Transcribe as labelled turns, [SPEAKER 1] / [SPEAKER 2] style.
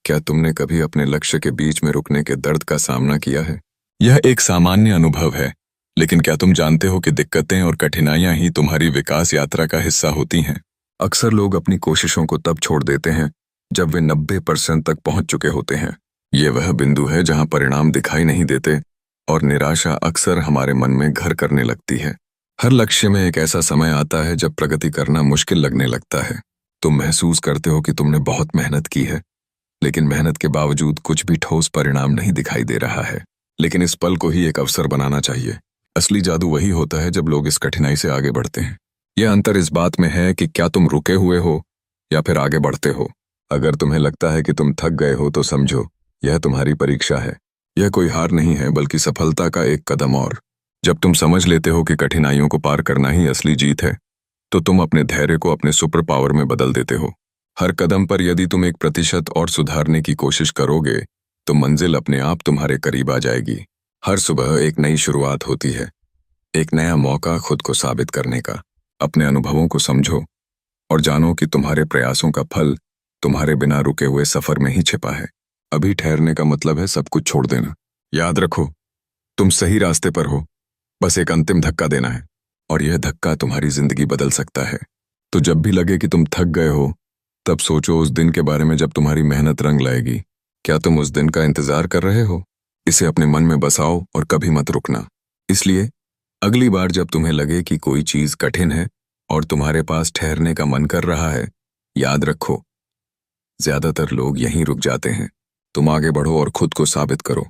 [SPEAKER 1] क्या तुमने कभी अपने लक्ष्य के बीच में रुकने के दर्द का सामना किया है? यह एक सामान्य अनुभव है, लेकिन क्या तुम जानते हो कि दिक्कतें और कठिनाइयां ही तुम्हारी विकास यात्रा का हिस्सा होती हैं? अक्सर लोग अपनी कोशिशों को तब छोड़ देते हैं जब वे 90% तक पहुंच चुके होते हैं। ये वह बिंदु है जहां परिणाम दिखाई नहीं देते और निराशा अक्सर हमारे मन में घर करने लगती है। हर लक्ष्य में एक ऐसा समय आता है जब प्रगति करना मुश्किल लगने लगता है। तुम महसूस करते हो कि तुमने बहुत मेहनत की है, लेकिन मेहनत के बावजूद कुछ भी ठोस परिणाम नहीं दिखाई दे रहा है। लेकिन इस पल को ही एक अवसर बनाना चाहिए। असली जादू वही होता है जब लोग इस कठिनाई से आगे बढ़ते हैं। यह अंतर इस बात में है कि क्या तुम रुके हुए हो या फिर आगे बढ़ते हो। अगर तुम्हें लगता है कि तुम थक गए हो तो समझो, यह तुम्हारी परीक्षा है। यह कोई हार नहीं है, बल्कि सफलता का एक कदम और। जब तुम समझ लेते हो कि कठिनाइयों को पार करना ही असली जीत है, तो तुम अपने धैर्य को अपने सुपर पावर में बदल देते हो। हर कदम पर यदि तुम 1% और सुधारने की कोशिश करोगे, तो मंजिल अपने आप तुम्हारे करीब आ जाएगी। हर सुबह एक नई शुरुआत होती है, एक नया मौका खुद को साबित करने का। अपने अनुभवों को समझो और जानो कि तुम्हारे प्रयासों का फल तुम्हारे बिना रुके हुए सफर में ही छिपा है। अभी ठहरने का मतलब है सब कुछ छोड़ देना। याद रखो, तुम सही रास्ते पर हो, बस एक अंतिम धक्का देना है, और यह धक्का तुम्हारी जिंदगी बदल सकता है। तो जब भी लगे कि तुम थक गए हो, तब सोचो उस दिन के बारे में जब तुम्हारी मेहनत रंग लाएगी। क्या तुम उस दिन का इंतजार कर रहे हो? इसे अपने मन में बसाओ और कभी मत रुकना। इसलिए अगली बार जब तुम्हें लगे कि कोई चीज कठिन है और तुम्हारे पास ठहरने का मन कर रहा है, याद रखो, ज्यादातर लोग यहीं रुक जाते हैं। तुम आगे बढ़ो और खुद को साबित करो।